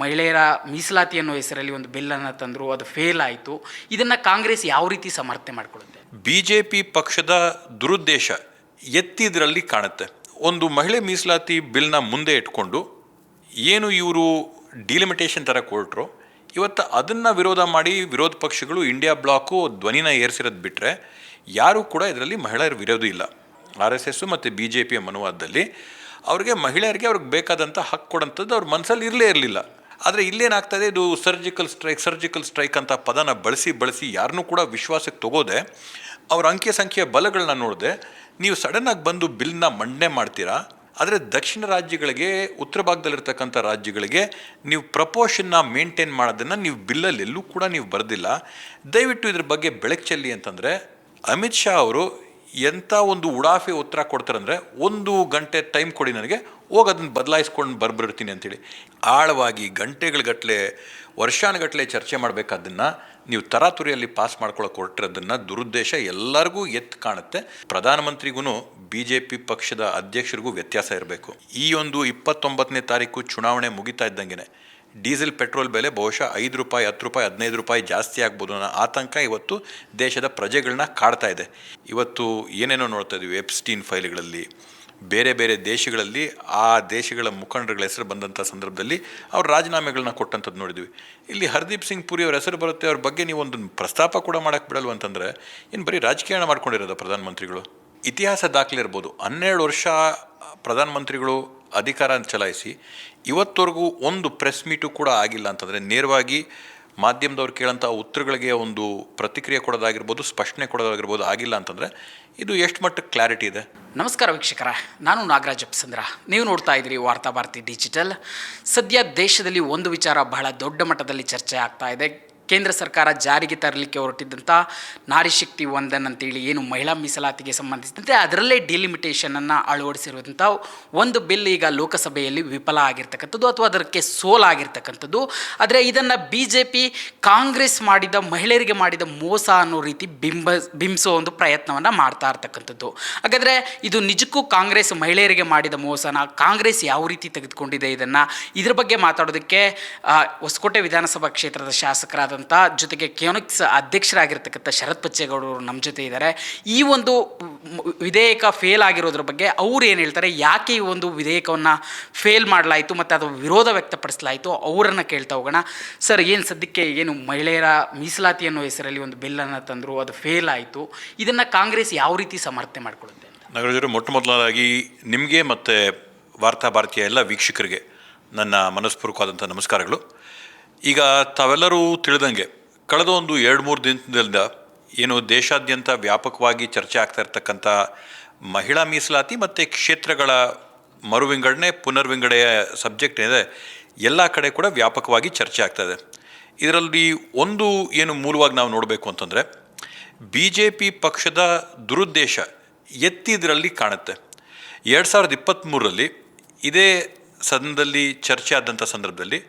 ಮಹಿಳೆಯರ ಮೀಸಲಾತಿ ಅನ್ನೋ ಹೆಸರಲ್ಲಿ ಒಂದು ಬಿಲ್ಲನ್ನು ತಂದರು, ಅದು ಫೇಲ್ ಆಯಿತು. ಇದನ್ನು ಕಾಂಗ್ರೆಸ್ ಯಾವ ರೀತಿ ಸಮರ್ಥನೆ ಮಾಡಿಕೊಳ್ಳುತ್ತೆ? BJP ಪಕ್ಷದ ದುರುದ್ದೇಶ ಎತ್ತಿದ್ರಲ್ಲಿ ಕಾಣುತ್ತೆ. ಒಂದು ಮಹಿಳೆ ಮೀಸಲಾತಿ ಬಿಲ್ನ ಮುಂದೆ ಇಟ್ಕೊಂಡು ಏನು ಇವರು ಡಿಲಿಮಿಟೇಷನ್ ಥರ ಕೊಟ್ಟರು, ಇವತ್ತು ಅದನ್ನು ವಿರೋಧ ಮಾಡಿ ವಿರೋಧ ಪಕ್ಷಗಳು ಇಂಡಿಯಾ ಬ್ಲಾಕು ಧ್ವನಿನ ಏರಿಸಿರೋದು ಬಿಟ್ಟರೆ ಯಾರೂ ಕೂಡ ಇದರಲ್ಲಿ ಮಹಿಳೆಯರ ವಿರೋಧ ಇಲ್ಲ. RSS ಮತ್ತು BJPಯ ಮನುವಾದದಲ್ಲಿ ಅವ್ರಿಗೆ ಮಹಿಳೆಯರಿಗೆ ಬೇಕಾದಂಥ ಹಕ್ಕು ಕೊಡೋಂಥದ್ದು ಅವ್ರ ಮನಸ್ಸಲ್ಲಿ ಇರಲಿಲ್ಲ. ಆದರೆ ಇಲ್ಲೇನಾಗ್ತದೆ, ಇದು ಸರ್ಜಿಕಲ್ ಸ್ಟ್ರೈಕ್ ಅಂತ ಪದನ ಬಳಸಿ ಯಾರನ್ನೂ ಕೂಡ ವಿಶ್ವಾಸಕ್ಕೆ ತಗೋದೆ ಅವ್ರ ಅಂಕೆ ಸಂಖ್ಯೆಯ ಬಲಗಳನ್ನ ನೋಡಿದೆ ನೀವು ಸಡನ್ನಾಗಿ ಬಂದು ಬಿಲ್ನ ಮಂಡನೆ ಮಾಡ್ತೀರಾ. ಆದರೆ ದಕ್ಷಿಣ ರಾಜ್ಯಗಳಿಗೆ, ಉತ್ತರ ಭಾಗದಲ್ಲಿರ್ತಕ್ಕಂಥ ರಾಜ್ಯಗಳಿಗೆ ನೀವು ಪ್ರಪೋರ್ಷನ್ನ ಮೇಂಟೈನ್ ಮಾಡೋದನ್ನು ನೀವು ಬಿಲ್ಲಲ್ಲಿ ಎಲ್ಲೂ ಕೂಡ ನೀವು ಬರೆದಿಲ್ಲ. ದಯವಿಟ್ಟು ಇದ್ರ ಬಗ್ಗೆ ಬೆಳಕು ಚೆಲ್ಲಿ ಅಂತಂದರೆ ಅಮಿತ್ ಶಾ ಅವರು ಎಂಥ ಒಂದು ಉಡಾಫೆ ಉತ್ತರ ಕೊಡ್ತಾರಂದರೆ, 1 ಗಂಟೆ ಟೈಮ್ ಕೊಡಿ ನನಗೆ, ಹೋಗಿ ಅದನ್ನು ಬದಲಾಯಿಸ್ಕೊಂಡು ಬರ್ಬಿಡ್ತೀನಿ ಅಂತೇಳಿ ಆಳವಾಗಿ ಗಂಟೆಗಳಗಟ್ಟಲೆ ವರ್ಷಾನುಗಟ್ಟಲೆ ಚರ್ಚೆ ಮಾಡಬೇಕಾದನ್ನು ನೀವು ತರಾತುರಿಯಲ್ಲಿ ಪಾಸ್ ಮಾಡ್ಕೊಳ್ಳೋಕೆ ಹೊರಟಿರೋದನ್ನು ದುರುದ್ದೇಶ ಎಲ್ಲರಿಗೂ ಎತ್ತು ಕಾಣುತ್ತೆ. ಪ್ರಧಾನಮಂತ್ರಿಗೂ BJP ಪಕ್ಷದ ಅಧ್ಯಕ್ಷರಿಗೂ ವ್ಯತ್ಯಾಸ ಇರಬೇಕು. ಈ ಒಂದು 29ನೇ ತಾರೀಕು ಚುನಾವಣೆ ಮುಗಿತಾ ಇದ್ದಂಗೆ ಡೀಸೆಲ್ ಪೆಟ್ರೋಲ್ ಬೆಲೆ ಬಹುಶಃ 5 ರೂಪಾಯಿ, 10 ರೂಪಾಯಿ, 15 ರೂಪಾಯಿ ಜಾಸ್ತಿ ಆಗ್ಬೋದು ಅನ್ನೋ ಆತಂಕ ಇವತ್ತು ದೇಶದ ಪ್ರಜೆಗಳನ್ನ ಕಾಡ್ತಾ ಇದೆ. ಇವತ್ತು ಏನೇನೋ ನೋಡ್ತಾ ಇದ್ದೀವಿ, ಎಪ್ಸ್ಟೀನ್ ಫೈಲ್ಗಳಲ್ಲಿ ಬೇರೆ ಬೇರೆ ದೇಶಗಳಲ್ಲಿ ಆ ದೇಶಗಳ ಮುಖಂಡರುಗಳ ಹೆಸರು ಬಂದಂಥ ಸಂದರ್ಭದಲ್ಲಿ ಅವ್ರ ರಾಜೀನಾಮೆಗಳನ್ನ ಕೊಟ್ಟಂಥದ್ದು ನೋಡಿದ್ವಿ. ಇಲ್ಲಿ ಹರ್ದೀಪ್ ಸಿಂಗ್ ಪುರಿ ಅವ್ರ ಹೆಸರು ಬರುತ್ತೆ, ಅವ್ರ ಬಗ್ಗೆ ನೀವು ಒಂದು ಪ್ರಸ್ತಾಪ ಕೂಡ ಮಾಡೋಕ್ಕೆ ಬಿಡಲ್ವ ಅಂತಂದರೆ ಏನು ಬರೀ ರಾಜಕೀಯ ಮಾಡ್ಕೊಂಡಿರೋದು ಪ್ರಧಾನಮಂತ್ರಿಗಳು? ಇತಿಹಾಸ ದಾಖಲೆ ಇರ್ಬೋದು, 12 ವರ್ಷ ಪ್ರಧಾನಮಂತ್ರಿಗಳು ಅಧಿಕಾರ ಚಲಾಯಿಸಿ ಇವತ್ತವರೆಗೂ ಒಂದು ಪ್ರೆಸ್ ಮೀಟು ಕೂಡ ಆಗಿಲ್ಲ ಅಂತಂದರೆ, ನೇರವಾಗಿ ಮಾಧ್ಯಮದವ್ರು ಕೇಳೋಂಥ ಉತ್ತರಗಳಿಗೆ ಒಂದು ಪ್ರತಿಕ್ರಿಯೆ ಕೊಡೋದಾಗಿರ್ಬೋದು, ಸ್ಪಷ್ಟನೆ ಕೊಡೋದಾಗಿರ್ಬೋದು ಆಗಿಲ್ಲ ಅಂತಂದರೆ ಇದು ಎಷ್ಟು ಮಟ್ಟಕ್ಕೆ ಕ್ಲಾರಿಟಿ ಇದೆ? ನಮಸ್ಕಾರ ವೀಕ್ಷಕರ, ನಾನು ನಾಗರಾಜ್ ಅಪ್ಸಂದ್ರ. ನೀವು ನೋಡ್ತಾ ಇದ್ದೀರಿ ವಾರ್ತಾ ಭಾರತಿ ಡಿಜಿಟಲ್. ಸದ್ಯ ದೇಶದಲ್ಲಿ ಒಂದು ವಿಚಾರ ಬಹಳ ದೊಡ್ಡ ಮಟ್ಟದಲ್ಲಿ ಚರ್ಚೆ ಆಗ್ತಾ ಇದೆ. ಕೇಂದ್ರ ಸರ್ಕಾರ ಜಾರಿಗೆ ತರಲಿಕ್ಕೆ ಹೊರಟಿದ್ದಂಥ ನಾರಿ ಶಕ್ತಿ ವಂದನ್ ಅಂತೇಳಿ ಏನು ಮಹಿಳಾ ಮೀಸಲಾತಿಗೆ ಸಂಬಂಧಿಸಿದಂತೆ ಅದರಲ್ಲೇ ಡಿಲಿಮಿಟೇಷನನ್ನು ಅಳವಡಿಸಿರುವಂಥ ಒಂದು ಬಿಲ್ ಈಗ ಲೋಕಸಭೆಯಲ್ಲಿ ವಿಫಲ ಆಗಿರ್ತಕ್ಕಂಥದ್ದು ಅಥವಾ ಅದಕ್ಕೆ ಸೋಲಾಗಿರ್ತಕ್ಕಂಥದ್ದು. ಆದರೆ ಇದನ್ನು BJP ಕಾಂಗ್ರೆಸ್ ಮಾಡಿದ ಮಹಿಳೆಯರಿಗೆ ಮಾಡಿದ ಮೋಸ ಅನ್ನೋ ರೀತಿ ಬಿಂಬಿಸೋ ಒಂದು ಪ್ರಯತ್ನವನ್ನು ಮಾಡ್ತಾ ಇರ್ತಕ್ಕಂಥದ್ದು. ಹಾಗಾದರೆ ಇದು ನಿಜಕ್ಕೂ ಕಾಂಗ್ರೆಸ್ ಮಹಿಳೆಯರಿಗೆ ಮಾಡಿದ ಮೋಸನ ಕಾಂಗ್ರೆಸ್ ಯಾವ ರೀತಿ ತೆಗೆದುಕೊಂಡಿದೆ ಇದ್ರ ಬಗ್ಗೆ ಮಾತಾಡೋದಕ್ಕೆ ಹೊಸಕೋಟೆ ವಿಧಾನಸಭಾ ಕ್ಷೇತ್ರದ ಶಾಸಕರಾದ ಜೊತೆಗೆ ಕ್ಯೋನಿಕ್ಸ್ ಅಧ್ಯಕ್ಷರಾಗಿರ್ತಕ್ಕಂಥ ಶರತ್ ಬಚ್ಚೇಗೌಡರು ನಮ್ಮ ಜೊತೆ ಇದ್ದಾರೆ. ಈ ಒಂದು ವಿಧೇಯಕ ಫೇಲ್ ಆಗಿರೋದ್ರ ಬಗ್ಗೆ ಅವ್ರು ಏನು ಹೇಳ್ತಾರೆ, ಯಾಕೆ ಈ ಒಂದು ವಿಧೇಯಕವನ್ನು ಫೇಲ್ ಮಾಡಲಾಯಿತು ಮತ್ತು ಅದು ವಿರೋಧ ವ್ಯಕ್ತಪಡಿಸಲಾಯಿತು, ಅವರನ್ನು ಕೇಳ್ತಾ ಹೋಗೋಣ. ಸರ್, ಏನು ಸದ್ಯಕ್ಕೆ ಏನು ಮಹಿಳೆಯರ ಮೀಸಲಾತಿ ಅನ್ನೋ ಹೆಸರಲ್ಲಿ ಒಂದು ಬಿಲ್ಲನ್ನು ತಂದರು, ಅದು ಫೇಲ್ ಆಯಿತು, ಇದನ್ನು ಕಾಂಗ್ರೆಸ್ ಯಾವ ರೀತಿ ಸಮರ್ಥನೆ ಮಾಡಿಕೊಳ್ಳುತ್ತೆ? ನಗರಜರು, ಮೊದಲಾಗಿ ನಿಮಗೆ ಮತ್ತು ವಾರ್ತಾ ಭಾರತೀಯ ಎಲ್ಲ ವೀಕ್ಷಕರಿಗೆ ನನ್ನ ಮನಸ್ಪೂರ್ವಕವಾದಂಥ ನಮಸ್ಕಾರಗಳು. ಈಗ ತಾವೆಲ್ಲರೂ ತಿಳಿದಂಗೆ ಕಳೆದ ಒಂದು 2-3 ದಿನದಿಂದ ಏನು ದೇಶಾದ್ಯಂತ ವ್ಯಾಪಕವಾಗಿ ಚರ್ಚೆ ಆಗ್ತಾ ಇರ್ತಕ್ಕಂಥ ಮಹಿಳಾ ಮೀಸಲಾತಿ ಮತ್ತು ಕ್ಷೇತ್ರಗಳ ಮರುವಿಂಗಡಣೆ ಪುನರ್ವಿಂಗಡೆಯ ಸಬ್ಜೆಕ್ಟ್ ಏನಿದೆ ಎಲ್ಲ ಕಡೆ ಕೂಡ ವ್ಯಾಪಕವಾಗಿ ಚರ್ಚೆ ಆಗ್ತಾಯಿದೆ. ಇದರಲ್ಲಿ ಒಂದು ಏನು ಮೂಲವಾಗಿ ನಾವು ನೋಡಬೇಕು ಅಂತಂದರೆ BJP ಪಕ್ಷದ ದುರುದ್ದೇಶ ಎತ್ತಿದ್ರಲ್ಲಿ ಕಾಣುತ್ತೆ. 2023ರಲ್ಲಿ ಇದೇ ಸದನದಲ್ಲಿ ಚರ್ಚೆ ಆದಂಥ ಸಂದರ್ಭದಲ್ಲಿ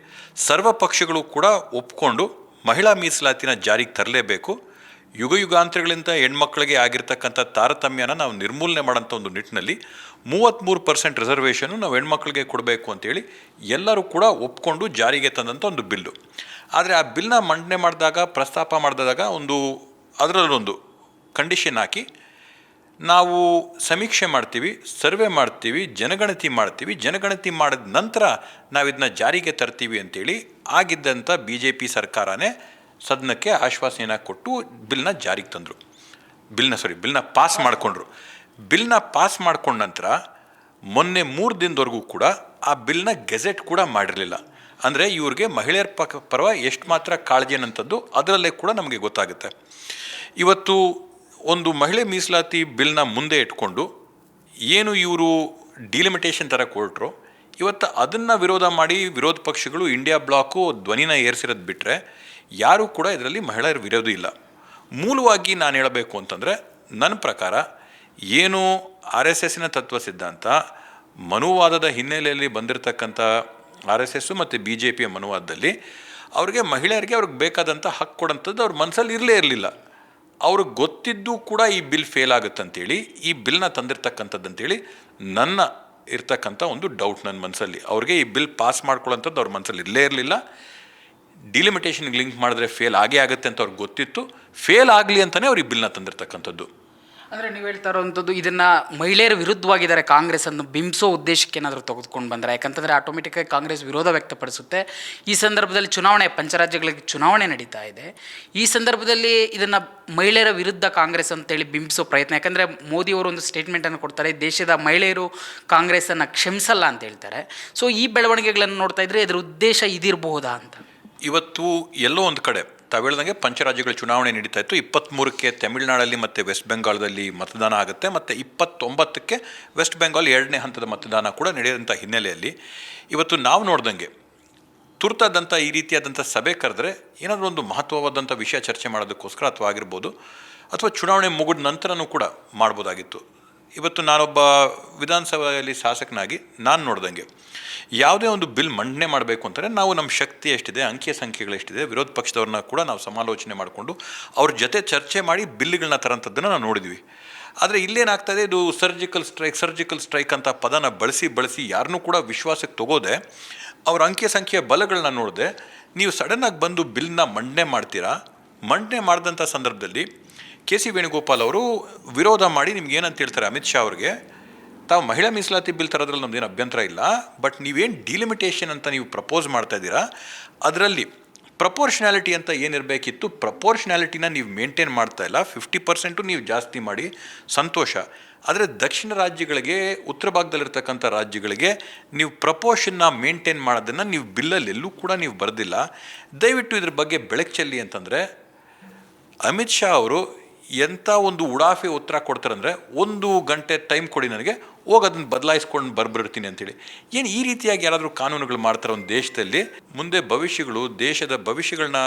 ಸರ್ವ ಪಕ್ಷಗಳು ಕೂಡ ಒಪ್ಕೊಂಡು ಮಹಿಳಾ ಮೀಸಲಾತಿನ ಜಾರಿಗೆ ತರಲೇಬೇಕು, ಯುಗಾಂತರಗಳಿಂದ ಹೆಣ್ಮಕ್ಳಿಗೆ ಆಗಿರ್ತಕ್ಕಂಥ ತಾರತಮ್ಯನ ನಾವು ನಿರ್ಮೂಲನೆ ಮಾಡೋಂಥ ಒಂದು ನಿಟ್ಟಿನಲ್ಲಿ 33% ರಿಸರ್ವೇಷನ್ನು ನಾವು ಹೆಣ್ಮಕ್ಳಿಗೆ ಕೊಡಬೇಕು ಅಂತೇಳಿ ಎಲ್ಲರೂ ಕೂಡ ಒಪ್ಕೊಂಡು ಜಾರಿಗೆ ತಂದಂಥ ಒಂದು ಬಿಲ್ಲು. ಆದರೆ ಆ ಬಿಲ್ನ ಮಂಡನೆ ಪ್ರಸ್ತಾಪ ಮಾಡಿದಾಗ ಅದರಲ್ಲೊಂದು ಕಂಡೀಷನ್ ಹಾಕಿ, ನಾವು ಸಮೀಕ್ಷೆ ಮಾಡ್ತೀವಿ, ಸರ್ವೆ ಮಾಡ್ತೀವಿ, ಜನಗಣತಿ ಮಾಡಿದ ನಂತರ ನಾವು ಇದನ್ನ ಜಾರಿಗೆ ತರ್ತೀವಿ ಅಂತೇಳಿ ಆಗಿದ್ದಂಥ BJP ಸರ್ಕಾರನೇ ಸದನಕ್ಕೆ ಆಶ್ವಾಸನೆಯನ್ನು ಕೊಟ್ಟು ಬಿಲ್ನ ಜಾರಿಗೆ ತಂದರು. ಬಿಲ್ನ ಪಾಸ್ ಮಾಡಿಕೊಂಡ್ರು. ಬಿಲ್ನ ಪಾಸ್ ಮಾಡ್ಕೊಂಡ ನಂತರ ಮೊನ್ನೆ 3 ದಿನದವರೆಗೂ ಕೂಡ ಆ ಬಿಲ್ನ ಗೆಜೆಟ್ ಕೂಡ ಮಾಡಿರಲಿಲ್ಲ. ಅಂದರೆ ಇವ್ರಿಗೆ ಮಹಿಳೆಯರ ಪರವ ಎಷ್ಟು ಮಾತ್ರ ಕಾಳಜಿ ಅನ್ನೋಂಥದ್ದು ಅದರಲ್ಲೇ ಕೂಡ ನಮಗೆ ಗೊತ್ತಾಗುತ್ತೆ. ಇವತ್ತು ಒಂದು ಮಹಿಳೆ ಮೀಸಲಾತಿ ಬಿಲ್ನ ಮುಂದೆ ಇಟ್ಕೊಂಡು ಏನು ಇವರು ಡಿಲಿಮಿಟೇಷನ್ ಥರ ಕೊಟ್ಟರು, ಇವತ್ತು ಅದನ್ನು ವಿರೋಧ ಮಾಡಿ ವಿರೋಧ ಪಕ್ಷಗಳು ಇಂಡಿಯಾ ಬ್ಲಾಕು ಧ್ವನಿನ ಏರಿಸಿರೋದು ಬಿಟ್ಟರೆ ಯಾರೂ ಕೂಡ ಇದರಲ್ಲಿ ಮಹಿಳೆಯರ ವಿರೋಧ ಇಲ್ಲ. ಮೂಲವಾಗಿ ನಾನು ಹೇಳಬೇಕು ಅಂತಂದರೆ, ನನ್ನ ಪ್ರಕಾರ ಏನು RSSನ ತತ್ವ ಸಿದ್ಧಾಂತ ಮನುವಾದದ ಹಿನ್ನೆಲೆಯಲ್ಲಿ ಬಂದಿರತಕ್ಕಂಥ RSS ಮತ್ತು BJPಯ ಮನುವಾದದಲ್ಲಿ ಮಹಿಳೆಯರಿಗೆ ಬೇಕಾದಂಥ ಹಕ್ಕು ಕೊಡೋಂಥದ್ದು ಅವ್ರ ಮನಸ್ಸಲ್ಲಿ ಇರಲಿಲ್ಲ. ಅವ್ರಿಗೆ ಗೊತ್ತಿದ್ದು ಕೂಡ ಈ ಬಿಲ್ ಫೇಲ್ ಆಗುತ್ತಂತೇಳಿ ಈ ಬಿಲ್ನ ತಂದಿರ್ತಕ್ಕಂಥದ್ದಂತೇಳಿ ನನ್ನ ಇರ್ತಕ್ಕಂಥ ಒಂದು ಡೌಟ್ ನನ್ನ ಮನಸ್ಸಲ್ಲಿ. ಅವ್ರಿಗೆ ಈ ಬಿಲ್ ಪಾಸ್ ಮಾಡ್ಕೊಳ್ಳೋಂಥದ್ದು ಅವ್ರ ಮನಸ್ಸಲ್ಲಿ ಇರಲೇ ಇರಲಿಲ್ಲ. ಡಿಲಿಮಿಟೇಷನ್ಗೆ ಲಿಂಕ್ ಮಾಡಿದ್ರೆ ಫೇಲ್ ಆಗೇ ಆಗುತ್ತೆ ಅಂತ ಅವ್ರಿಗೆ ಗೊತ್ತಿತ್ತು. ಫೇಲ್ ಆಗಲಿ ಅಂತಲೇ ಅವ್ರು ಈ ಬಿಲ್ನ ತಂದಿರ್ತಕ್ಕಂಥದ್ದು. ಅಂದರೆ ನೀವು ಹೇಳ್ತಾ ಇರೋವಂಥದ್ದು ಇದನ್ನು ಮಹಿಳೆಯರ ವಿರುದ್ಧವಾಗಿದ್ದಾರೆ ಕಾಂಗ್ರೆಸ್ ಅನ್ನು ಬಿಂಬಿಸೋ ಉದ್ದೇಶಕ್ಕೆ ಏನಾದರೂ ತೆಗೆದುಕೊಂಡು ಬಂದರೆ, ಯಾಕಂತಂದರೆ ಆಟೋಮೆಟಿಕ್ಕಾಗಿ ಕಾಂಗ್ರೆಸ್ ವಿರೋಧ ವ್ಯಕ್ತಪಡಿಸುತ್ತೆ. ಈ ಸಂದರ್ಭದಲ್ಲಿ ಚುನಾವಣೆ, ಪಂಚರಾಜ್ಯಗಳಿಗೆ ಚುನಾವಣೆ ನಡೀತಾ ಇದೆ. ಈ ಸಂದರ್ಭದಲ್ಲಿ ಇದನ್ನು ಮಹಿಳೆಯರ ವಿರುದ್ಧ ಕಾಂಗ್ರೆಸ್ ಅಂತೇಳಿ ಬಿಂಬಿಸೋ ಪ್ರಯತ್ನ, ಯಾಕಂದರೆ ಮೋದಿಯವರು ಒಂದು ಸ್ಟೇಟ್ಮೆಂಟನ್ನು ಕೊಡ್ತಾರೆ, ದೇಶದ ಮಹಿಳೆಯರು ಕಾಂಗ್ರೆಸ್ಸನ್ನು ಕ್ಷಮಿಸಲ್ಲ ಅಂತ ಹೇಳ್ತಾರೆ. ಸೊ ಈ ಬೆಳವಣಿಗೆಗಳನ್ನು ನೋಡ್ತಾ ಇದ್ರೆ ಇದರ ಉದ್ದೇಶ ಇದಿರಬಹುದಾ ಅಂತ. ಇವತ್ತು ಎಲ್ಲೋ ಒಂದು ಕಡೆ ತಾವು ಹೇಳ್ದಂಗೆ ಪಂಚರಾಜ್ಯಗಳ ಚುನಾವಣೆ ನಡೀತಾ ಇತ್ತು. 23ಕ್ಕೆ ತಮಿಳುನಾಡಲ್ಲಿ ಮತ್ತು ವೆಸ್ಟ್ ಬೆಂಗಾಳದಲ್ಲಿ ಮತದಾನ ಆಗುತ್ತೆ, ಮತ್ತು 29ಕ್ಕೆ ವೆಸ್ಟ್ ಬೆಂಗಾಲ್ 2ನೇ ಹಂತದ ಮತದಾನ ಕೂಡ ನಡೆಯೋಂಥ ಹಿನ್ನೆಲೆಯಲ್ಲಿ ಇವತ್ತು ನಾವು ನೋಡ್ದಂಗೆ ತುರ್ತಾದಂಥ ಈ ರೀತಿಯಾದಂಥ ಸಭೆ ಕರೆದ್ರೆ ಏನಾದರೂ ಒಂದು ಮಹತ್ವವಾದಂಥ ವಿಷಯ ಚರ್ಚೆ ಮಾಡೋದಕ್ಕೋಸ್ಕರ ಅಥವಾ ಆಗಿರ್ಬೋದು, ಅಥವಾ ಚುನಾವಣೆ ಮುಗಿದ ನಂತರನೂ ಕೂಡ ಮಾಡ್ಬೋದಾಗಿತ್ತು. ಇವತ್ತು ನಾನೊಬ್ಬ ವಿಧಾನಸಭೆಯಲ್ಲಿ ಶಾಸಕನಾಗಿ ನಾನು ನೋಡ್ದಂಗೆ ಯಾವುದೇ ಒಂದು ಬಿಲ್ ಮಂಡನೆ ಮಾಡಬೇಕು ಅಂತಂದರೆ ನಾವು ನಮ್ಮ ಶಕ್ತಿ ಎಷ್ಟಿದೆ, ಅಂಕಿಯ ಸಂಖ್ಯೆಗಳು ಎಷ್ಟಿದೆ, ವಿರೋಧ ಪಕ್ಷದವ್ರನ್ನ ಕೂಡ ನಾವು ಸಮಾಲೋಚನೆ ಮಾಡಿಕೊಂಡು ಅವ್ರ ಜೊತೆ ಚರ್ಚೆ ಮಾಡಿ ಬಿಲ್ಗಳನ್ನ ತರೋಂಥದ್ದನ್ನು ನಾವು ನೋಡಿದ್ವಿ. ಆದರೆ ಇಲ್ಲೇನಾಗ್ತದೆ, ಇದು ಸರ್ಜಿಕಲ್ ಸ್ಟ್ರೈಕ್ ಅಂತ ಪದನ ಬಳಸಿ ಯಾರನ್ನೂ ಕೂಡ ವಿಶ್ವಾಸಕ್ಕೆ ತಗೋದೆ, ಅವ್ರ ಅಂಕಿಯ ಸಂಖ್ಯೆಯ ಬಲಗಳನ್ನ ನೋಡಿದೆ ನೀವು ಸಡನ್ನಾಗಿ ಬಂದು ಬಿಲ್ನ ಮಂಡನೆ ಮಾಡ್ತೀರಾ. ಮಂಡನೆ ಮಾಡಿದಂಥ ಸಂದರ್ಭದಲ್ಲಿ ಕೆ ಸಿ ವೇಣುಗೋಪಾಲ್ ಅವರು ವಿರೋಧ ಮಾಡಿ ನಿಮ್ಗೆ ಏನಂತ ಹೇಳ್ತಾರೆ, ಅಮಿತ್ ಶಾ ಅವ್ರಿಗೆ, ತಾವು ಮಹಿಳಾ ಮೀಸಲಾತಿ ಬಿಲ್ ತರೋದ್ರಲ್ಲಿ ನಮ್ದೇನು ಅಭ್ಯಂತರ ಇಲ್ಲ, ಬಟ್ ನೀವೇನು ಡಿಲಿಮಿಟೇಷನ್ ಅಂತ ನೀವು ಪ್ರಪೋಸ್ ಮಾಡ್ತಾ ಇದ್ದೀರಾ, ಅದರಲ್ಲಿ ಪ್ರಪೋರ್ಷನಾಲಿಟಿ ಅಂತ ಏನಿರಬೇಕಿತ್ತು, ಪ್ರಪೋರ್ಷನಾಲಿಟಿನ ನೀವು ಮೇಂಟೈನ್ ಮಾಡ್ತಾ ಇಲ್ಲ. 50% ನೀವು ಜಾಸ್ತಿ ಮಾಡಿ ಸಂತೋಷ. ಆದರೆ ದಕ್ಷಿಣ ರಾಜ್ಯಗಳಿಗೆ, ಉತ್ತರ ಭಾಗದಲ್ಲಿರ್ತಕ್ಕಂಥ ರಾಜ್ಯಗಳಿಗೆ ನೀವು ಪ್ರಪೋರ್ಷನ್ನ ಮೇಂಟೈನ್ ಮಾಡೋದನ್ನು ನೀವು ಬಿಲ್ಲಲ್ಲಿ ಎಲ್ಲೂ ಕೂಡ ನೀವು ಬರೆದಿಲ್ಲ. ದಯವಿಟ್ಟು ಇದ್ರ ಬಗ್ಗೆ ಬೆಳಕು ಚೆಲ್ಲಿ ಅಂತಂದರೆ ಅಮಿತ್ ಶಾ ಅವರು ಎಂಥ ಒಂದು ಉಡಾಫೆ ಉತ್ತರ ಕೊಡ್ತಾರಂದರೆ, 1 ಗಂಟೆ ಟೈಮ್ ಕೊಡಿ ನನಗೆ, ಹೋಗಿ ಅದನ್ನು ಬದಲಾಯಿಸ್ಕೊಂಡು ಬರ್ಬಿಡ್ತೀನಿ ಅಂತೇಳಿ. ಏನು ಈ ರೀತಿಯಾಗಿ ಯಾರಾದರೂ ಕಾನೂನುಗಳು ಮಾಡ್ತಾರೆ ಒಂದು ದೇಶದಲ್ಲಿ? ಮುಂದೆ ದೇಶದ ಭವಿಷ್ಯಗಳನ್ನ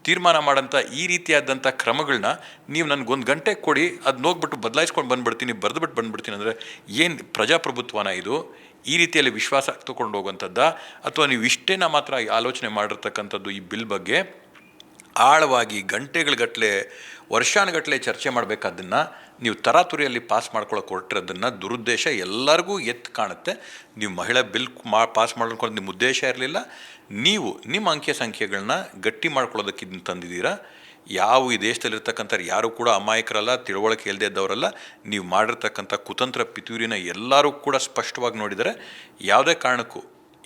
ತೀರ್ಮಾನ ಮಾಡೋಂಥ ಈ ರೀತಿಯಾದಂಥ ಕ್ರಮಗಳನ್ನ ನೀವು ನನಗೊಂದು ಗಂಟೆ ಕೊಡಿ, ಅದನ್ನ ಹೋಗ್ಬಿಟ್ಟು ಬದಲಾಯಿಸ್ಕೊಂಡು ಬಂದುಬಿಡ್ತೀನಿ, ಬರೆದುಬಿಟ್ಟು ಬಂದುಬಿಡ್ತೀನಿ ಅಂದರೆ ಏನು ಪ್ರಜಾಪ್ರಭುತ್ವನ ಇದು? ಈ ರೀತಿಯಲ್ಲಿ ವಿಶ್ವಾಸ ತಗೊಂಡು ಹೋಗುವಂಥದ್ದ, ಅಥವಾ ನೀವು ಇಷ್ಟೇನ ಮಾತ್ರ ಆಲೋಚನೆ ಮಾಡಿರ್ತಕ್ಕಂಥದ್ದು ಈ ಬಿಲ್ ಬಗ್ಗೆ ಆಳವಾಗಿ ಗಂಟೆಗಳಗಟ್ಟಲೆ ವರ್ಷಾನುಗಟ್ಟಲೆ ಚರ್ಚೆ ಮಾಡಬೇಕಾದ್ದನ್ನು ನೀವು ತರಾತುರಿಯಲ್ಲಿ ಪಾಸ್ ಮಾಡ್ಕೊಳ್ಳೋಕೆ ಹೊರಟಿರೋದನ್ನು ದುರುದ್ದೇಶ ಎಲ್ಲರಿಗೂ ಎತ್ತು ಕಾಣುತ್ತೆ. ನೀವು ಮಹಿಳಾ ಬಿಲ್ ಪಾಸ್ ಮಾಡ್ಕೊಂಡು ನಿಮ್ಮ ಉದ್ದೇಶ ಇರಲಿಲ್ಲ. ನೀವು ನಿಮ್ಮ ಅಂಕಿಯ ಸಂಖ್ಯೆಗಳನ್ನ ಗಟ್ಟಿ ಮಾಡ್ಕೊಳ್ಳೋದಕ್ಕೆ ತಂದಿದ್ದೀರಾ. ಯಾವ ಈ ದೇಶದಲ್ಲಿರ್ತಕ್ಕಂಥ ಯಾರೂ ಕೂಡ ಅಮಾಯಕರಲ್ಲ, ತಿಳುವಳಿಕೆ ಇಲ್ಲದೆ ಇದ್ದವರಲ್ಲ. ನೀವು ಮಾಡಿರ್ತಕ್ಕಂಥ ಕುತಂತ್ರ ಪಿತೂರಿನ ಎಲ್ಲರೂ ಕೂಡ ಸ್ಪಷ್ಟವಾಗಿ ನೋಡಿದರೆ ಯಾವುದೇ ಕಾರಣಕ್ಕೂ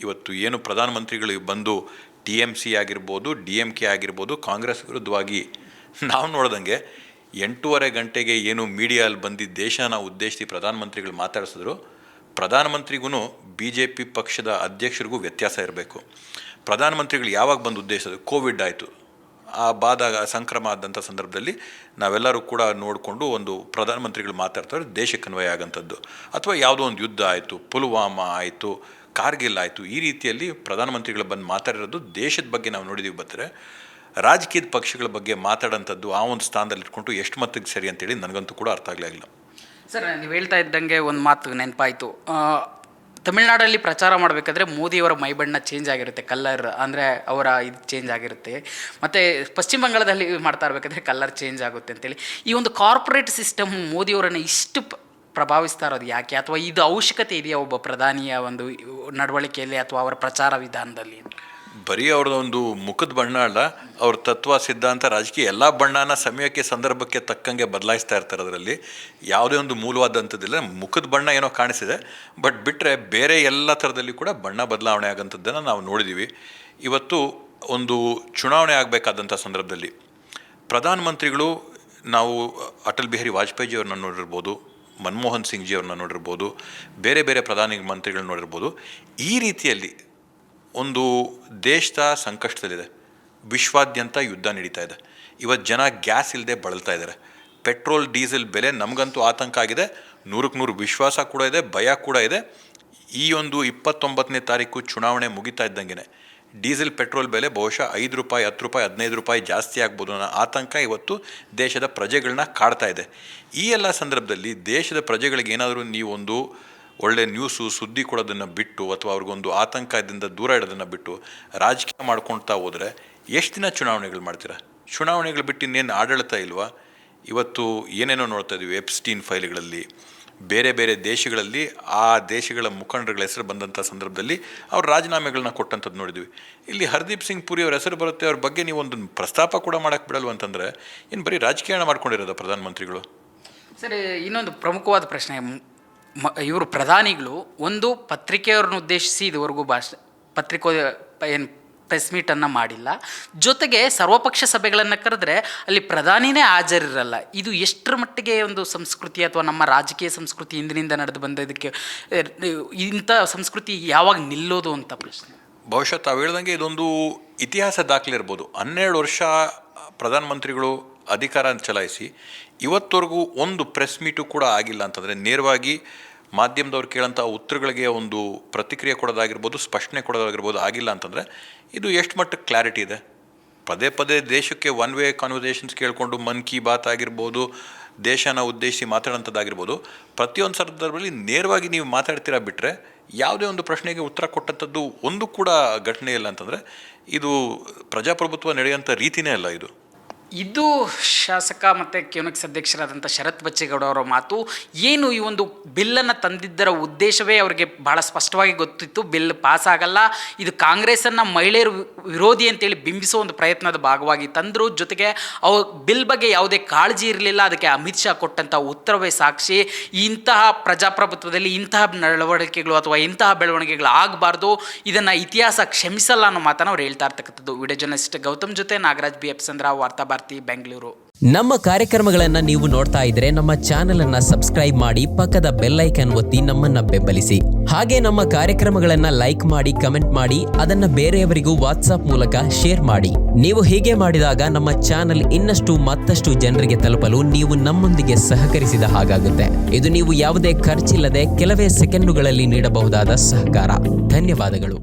ಇವತ್ತು ಏನು ಪ್ರಧಾನಮಂತ್ರಿಗಳು ಬಂದು TMC ಆಗಿರ್ಬೋದು, DMK ಆಗಿರ್ಬೋದು, ಕಾಂಗ್ರೆಸ್ ವಿರುದ್ಧವಾಗಿ ನಾವು ನೋಡ್ದಂಗೆ 8:30 ಗಂಟೆಗೆ ಏನು ಮೀಡಿಯಲ್ಲಿ ಬಂದಿದ್ದ ದೇಶನ ಉದ್ದೇಶಿಸಿ ಪ್ರಧಾನಮಂತ್ರಿಗಳು ಮಾತಾಡಿಸಿದ್ರು. ಪ್ರಧಾನಮಂತ್ರಿಗೂ BJP ಪಕ್ಷದ ಅಧ್ಯಕ್ಷರಿಗೂ ವ್ಯತ್ಯಾಸ ಇರಬೇಕು. ಪ್ರಧಾನಮಂತ್ರಿಗಳು ಯಾವಾಗ ಬಂದು ಉದ್ದೇಶಿಸಿದ್ರು? ಕೋವಿಡ್ ಆಯಿತು, ಆ ಸಂಕ್ರಮ ಆದಂಥ ಸಂದರ್ಭದಲ್ಲಿ ನಾವೆಲ್ಲರೂ ಕೂಡ ನೋಡಿಕೊಂಡು ಒಂದು ಪ್ರಧಾನಮಂತ್ರಿಗಳು ಮಾತಾಡ್ತಾರೆ ದೇಶಕ್ಕೆ ಅನ್ವಯ ಆಗೋಂಥದ್ದು, ಅಥವಾ ಯಾವುದೋ ಒಂದು ಯುದ್ಧ ಆಯಿತು, ಪುಲ್ವಾಮಾ ಆಯಿತು, ಕಾರ್ಗಿಲ್ ಆಯಿತು, ಈ ರೀತಿಯಲ್ಲಿ ಪ್ರಧಾನಮಂತ್ರಿಗಳು ಬಂದು ಮಾತಾಡಿರೋದು ದೇಶದ ಬಗ್ಗೆ ನಾವು ನೋಡಿದ್ದೀವಿ. ಬರ್ತಾರೆ ರಾಜಕೀಯದ ಪಕ್ಷಗಳ ಬಗ್ಗೆ ಮಾತಾಡೋಂಥದ್ದು ಆ ಒಂದು ಸ್ಥಾನದಲ್ಲಿ ಇಟ್ಕೊಂಡು ಎಷ್ಟು ಮಟ್ಟಿಗೆ ಸರಿ ಅಂತೇಳಿ ನನಗಂತೂ ಕೂಡ ಅರ್ಥ ಆಗಲಿಲ್ಲ. ಸರ್, ನೀವು ಹೇಳ್ತಾ ಇದ್ದಂಗೆ ಒಂದು ಮಾತು ನೆನಪಾಯಿತು. ತಮಿಳ್ನಾಡಲ್ಲಿ ಪ್ರಚಾರ ಮಾಡಬೇಕಾದ್ರೆ ಮೋದಿಯವರ ಮೈಬಣ್ಣ ಚೇಂಜ್ ಆಗಿರುತ್ತೆ, ಕಲ್ಲರ್ ಅಂದರೆ ಅವರ ಇದು ಚೇಂಜ್ ಆಗಿರುತ್ತೆ. ಮತ್ತು ಪಶ್ಚಿಮ ಬಂಗಾಳದಲ್ಲಿ ಮಾಡ್ತಾ ಇರಬೇಕಾದ್ರೆ ಕಲ್ಲರ್ ಚೇಂಜ್ ಆಗುತ್ತೆ ಅಂತೇಳಿ. ಈ ಒಂದು ಕಾರ್ಪೊರೇಟ್ ಸಿಸ್ಟಮ್ ಮೋದಿಯವರನ್ನು ಇಷ್ಟು ಪ್ರಭಾವಿಸ್ತಾ ಇರೋದು ಯಾಕೆ, ಅಥವಾ ಇದು ಅವಶ್ಯಕತೆ ಇದೆಯಾ ಒಬ್ಬ ಪ್ರಧಾನಿಯ ಒಂದು ನಡವಳಿಕೆಯಲ್ಲಿ ಅಥವಾ ಅವರ ಪ್ರಚಾರ ವಿಧಾನದಲ್ಲಿ? ಬರೀ ಅವ್ರದ್ದೊಂದು ಮುಖದ ಬಣ್ಣ ಅಲ್ಲ, ಅವ್ರ ತತ್ವ, ಸಿದ್ಧಾಂತ, ರಾಜಕೀಯ ಎಲ್ಲ ಬಣ್ಣನ ಸಮಯಕ್ಕೆ ಸಂದರ್ಭಕ್ಕೆ ತಕ್ಕಂಗೆ ಬದಲಾಯಿಸ್ತಾ ಇರ್ತಾರೆ. ಅದರಲ್ಲಿ ಯಾವುದೇ ಒಂದು ಮೂಲವಾದಂಥದ್ದಿಲ್ಲ. ಮುಖದ ಬಣ್ಣ ಏನೋ ಕಾಣಿಸಿದೆ, ಬಟ್ ಬಿಟ್ಟರೆ ಬೇರೆ ಎಲ್ಲ ಥರದಲ್ಲಿ ಕೂಡ ಬಣ್ಣ ಬದಲಾವಣೆ ಆಗೋಂಥದ್ದನ್ನು ನಾವು ನೋಡಿದ್ದೀವಿ. ಇವತ್ತು ಒಂದು ಚುನಾವಣೆ ಆಗಬೇಕಾದಂಥ ಸಂದರ್ಭದಲ್ಲಿ ಪ್ರಧಾನಮಂತ್ರಿಗಳು ನಾವು ಅಟಲ್ ಬಿಹಾರಿ ವಾಜಪೇಯಿಜಿಯವ್ರನ್ನ ನೋಡಿರ್ಬೋದು, ಮನಮೋಹನ್ ಸಿಂಗ್ ಜಿಯವ್ರನ್ನ ನೋಡಿರ್ಬೋದು, ಬೇರೆ ಬೇರೆ ಪ್ರಧಾನಿ ಮಂತ್ರಿಗಳನ್ನ ನೋಡಿರ್ಬೋದು. ಈ ರೀತಿಯಲ್ಲಿ ಒಂದು ದೇಶದ ಸಂಕಷ್ಟದಲ್ಲಿದೆ, ವಿಶ್ವಾದ್ಯಂತ ಯುದ್ಧ ನಡೀತಾ ಇದೆ. ಇವತ್ತು ಜನ ಗ್ಯಾಸ್ ಇಲ್ಲದೆ ಬಳಲ್ತಾ ಇದ್ದಾರೆ. ಪೆಟ್ರೋಲ್ ಡೀಸೆಲ್ ಬೆಲೆ ನಮಗಂತೂ ಆತಂಕ ಆಗಿದೆ. 100ಕ್ಕೆ 100 ವಿಶ್ವಾಸ ಕೂಡ ಇದೆ, ಭಯ ಕೂಡ ಇದೆ. ಈ ಒಂದು 29ನೇ ತಾರೀಕು ಚುನಾವಣೆ ಮುಗಿತಾ ಇದ್ದಂಗೆ ಡೀಸೆಲ್ ಪೆಟ್ರೋಲ್ ಬೆಲೆ ಬಹುಶಃ 5 ರೂಪಾಯಿ, 10 ರೂಪಾಯಿ, 15 ರೂಪಾಯಿ ಜಾಸ್ತಿ ಆಗ್ಬೋದು ಅನ್ನೋ ಆತಂಕ ಇವತ್ತು ದೇಶದ ಪ್ರಜೆಗಳನ್ನ ಕಾಡ್ತಾ ಇದೆ. ಈ ಎಲ್ಲ ಸಂದರ್ಭದಲ್ಲಿ ದೇಶದ ಪ್ರಜೆಗಳಿಗೆ ಏನಾದರೂ ನೀವೊಂದು ಒಳ್ಳೆ ನ್ಯೂಸು, ಸುದ್ದಿ ಕೊಡೋದನ್ನು ಬಿಟ್ಟು, ಅಥವಾ ಅವ್ರಿಗೊಂದು ಆತಂಕದಿಂದ ದೂರ ಇಡೋದನ್ನು ಬಿಟ್ಟು ರಾಜಕೀಯ ಮಾಡ್ಕೊಳ್ತಾ ಹೋದರೆ ಎಷ್ಟು ದಿನ ಚುನಾವಣೆಗಳು ಮಾಡ್ತೀರಾ? ಚುನಾವಣೆಗಳು ಬಿಟ್ಟು ಇನ್ನೇನು ಆಡಳಿತ ಇಲ್ವಾ? ಇವತ್ತು ಏನೇನೋ ನೋಡ್ತಾ ಇದ್ದೀವಿ. ಎಪ್ಸ್ಟೀನ್ ಫೈಲ್ಗಳಲ್ಲಿ ಬೇರೆ ಬೇರೆ ದೇಶಗಳಲ್ಲಿ ಆ ದೇಶಗಳ ಮುಖಂಡರುಗಳ ಹೆಸರು ಬಂದಂಥ ಸಂದರ್ಭದಲ್ಲಿ ಅವ್ರು ರಾಜೀನಾಮೆಗಳನ್ನ ಕೊಟ್ಟಂಥದ್ದು ನೋಡಿದ್ವಿ. ಇಲ್ಲಿ ಹರ್ದೀಪ್ ಸಿಂಗ್ ಪುರಿ ಅವ್ರ ಹೆಸರು ಬರುತ್ತೆ, ಅವ್ರ ಬಗ್ಗೆ ನೀವು ಒಂದು ಪ್ರಸ್ತಾಪ ಕೂಡ ಮಾಡೋಕ್ಕೆ ಬಿಡಲ್ವ ಅಂತಂದರೆ ಇನ್ನು ಬರೀ ರಾಜಕೀಯ ಮಾಡ್ಕೊಂಡಿರೋದ ಪ್ರಧಾನಮಂತ್ರಿಗಳು? ಸರ್, ಇನ್ನೊಂದು ಪ್ರಮುಖವಾದ ಪ್ರಶ್ನೆ, ಇವರು ಪ್ರಧಾನಿಗಳು ಒಂದು ಪತ್ರಿಕೆಯವ್ರನ್ನ ಉದ್ದೇಶಿಸಿ ಇದುವರೆಗೂ ಏನು ಪ್ರೆಸ್ ಮೀಟನ್ನು ಮಾಡಿಲ್ಲ. ಜೊತೆಗೆ ಸರ್ವಪಕ್ಷ ಸಭೆಗಳನ್ನು ಕರೆದ್ರೆ ಅಲ್ಲಿ ಪ್ರಧಾನಿನೇ ಹಾಜರಿರಲ್ಲ. ಇದು ಎಷ್ಟರ ಮಟ್ಟಿಗೆ ಒಂದು ಸಂಸ್ಕೃತಿ ಅಥವಾ ನಮ್ಮ ರಾಜಕೀಯ ಸಂಸ್ಕೃತಿ ಹಿಂದಿನಿಂದ ನಡೆದು ಬಂದದಕ್ಕೆ ಇಂಥ ಸಂಸ್ಕೃತಿ ಯಾವಾಗ ನಿಲ್ಲೋದು ಅಂತ ಪ್ರಶ್ನೆ. ಬಹುಶಃ ತಾವು ಹೇಳ್ದಂಗೆ ಇದೊಂದು ಇತಿಹಾಸ ದಾಖಲೆ ಇರ್ಬೋದು. 12 ವರ್ಷ ಪ್ರಧಾನಮಂತ್ರಿಗಳು ಅಧಿಕಾರ ಚಲಾಯಿಸಿ ಇವತ್ತವರೆಗೂ ಒಂದು ಪ್ರೆಸ್ ಮೀಟು ಕೂಡ ಆಗಿಲ್ಲ ಅಂತಂದರೆ, ನೇರವಾಗಿ ಮಾಧ್ಯಮದವ್ರು ಕೇಳೋಂಥ ಉತ್ತರಗಳಿಗೆ ಒಂದು ಪ್ರತಿಕ್ರಿಯೆ ಕೊಡೋದಾಗಿರ್ಬೋದು, ಸ್ಪಷ್ಟನೆ ಕೊಡೋದಾಗಿರ್ಬೋದು ಆಗಿಲ್ಲ ಅಂತಂದರೆ ಇದು ಎಷ್ಟು ಮಟ್ಟಕ್ಕೆ ಕ್ಲಾರಿಟಿ ಇದೆ? ಪದೇ ಪದೇ ದೇಶಕ್ಕೆ ಒನ್ ವೇ ಕಾನ್ವರ್ಸೇಷನ್ಸ್ ಕೇಳಿಕೊಂಡು ಮನ್ ಕಿ ಬಾತ್ ಆಗಿರ್ಬೋದು, ದೇಶನ ಉದ್ದೇಶಿಸಿ ಮಾತಾಡೋಂಥದ್ದಾಗಿರ್ಬೋದು, ಪ್ರತಿಯೊಂದು ಸಂದರ್ಭದಲ್ಲಿ ನೇರವಾಗಿ ನೀವು ಮಾತಾಡ್ತೀರಾ ಬಿಟ್ಟರೆ ಯಾವುದೇ ಒಂದು ಪ್ರಶ್ನೆಗೆ ಉತ್ತರ ಕೊಟ್ಟಂಥದ್ದು ಒಂದು ಕೂಡ ಘಟನೆ ಇಲ್ಲ ಅಂತಂದರೆ ಇದು ಪ್ರಜಾಪ್ರಭುತ್ವ ನಡೆಯುವಂಥ ರೀತಿಯೇ ಅಲ್ಲ ಇದು. ಇದು ಶಾಸಕ ಮತ್ತು ಕ್ಯೂನೆಕ್ಸ್ ಅಧ್ಯಕ್ಷರಾದಂಥ ಶರತ್ ಬಚ್ಚೇಗೌಡ ಅವರ ಮಾತು. ಏನು ಈ ಒಂದು ಬಿಲ್ಲನ್ನು ತಂದಿದ್ದರ ಉದ್ದೇಶವೇ ಅವರಿಗೆ ಭಾಳ ಸ್ಪಷ್ಟವಾಗಿ ಗೊತ್ತಿತ್ತು. ಬಿಲ್ ಪಾಸ್ ಆಗಲ್ಲ, ಇದು ಕಾಂಗ್ರೆಸ್ಸನ್ನು ಮಹಿಳೆಯರು ವಿರೋಧಿ ಅಂತೇಳಿ ಬಿಂಬಿಸೋ ಒಂದು ಪ್ರಯತ್ನದ ಭಾಗವಾಗಿ ತಂದರು. ಜೊತೆಗೆ ಬಿಲ್ ಬಗ್ಗೆ ಯಾವುದೇ ಕಾಳಜಿ ಇರಲಿಲ್ಲ. ಅದಕ್ಕೆ ಅಮಿತ್ ಶಾ ಕೊಟ್ಟಂಥ ಉತ್ತರವೇ ಸಾಕ್ಷಿ. ಇಂತಹ ಪ್ರಜಾಪ್ರಭುತ್ವದಲ್ಲಿ ಇಂತಹ ನಡವಳಿಕೆಗಳು ಅಥವಾ ಇಂತಹ ಬೆಳವಣಿಗೆಗಳು ಆಗಬಾರ್ದು, ಇದನ್ನು ಇತಿಹಾಸ ಕ್ಷಮಿಸಲ್ಲ ಅನ್ನೋ ಮಾತನ್ನು ಅವ್ರು ಹೇಳ್ತಾ ಇರ್ತಕ್ಕಂಥದ್ದು. ವಿಡಿಯೋ ಜರ್ನಲಿಸ್ಟ್ ಗೌತಮ್ ಜೊತೆ ನಾಗರಾಜ್ BF ಚಂದ್ರ, ವಾರ್ತಾ ಬೆಂಗಳೂರು. ನಮ್ಮ ಕಾರ್ಯಕ್ರಮಗಳನ್ನು ನೀವು ನೋಡ್ತಾ ಇದ್ರೆ ನಮ್ಮ ಚಾನೆಲ್ ಅನ್ನ ಸಬ್ಸ್ಕ್ರೈಬ್ ಮಾಡಿ, ಪಕ್ಕದ ಬೆಲ್ ಐಕಾನ್ ಒತ್ತಿ ನಮ್ಮನ್ನ ಬೆಂಬಲಿಸಿ. ಹಾಗೆ ನಮ್ಮ ಕಾರ್ಯಕ್ರಮಗಳನ್ನ ಲೈಕ್ ಮಾಡಿ, ಕಮೆಂಟ್ ಮಾಡಿ, ಅದನ್ನ ಬೇರೆಯವರಿಗೂ ವಾಟ್ಸ್ಆಪ್ ಮೂಲಕ ಶೇರ್ ಮಾಡಿ. ನೀವು ಹೀಗೆ ಮಾಡಿದಾಗ ನಮ್ಮ ಚಾನೆಲ್ ಇನ್ನಷ್ಟು ಮತ್ತಷ್ಟು ಜನರಿಗೆ ತಲುಪಲು ನೀವು ನಮ್ಮೊಂದಿಗೆ ಸಹಕರಿಸಿದ ಹಾಗಾಗುತ್ತೆ. ಇದು ನೀವು ಯಾವುದೇ ಖರ್ಚಿಲ್ಲದೆ ಕೆಲವೇ ಸೆಕೆಂಡುಗಳಲ್ಲಿ ನೀಡಬಹುದಾದ ಸಹಕಾರ. ಧನ್ಯವಾದಗಳು.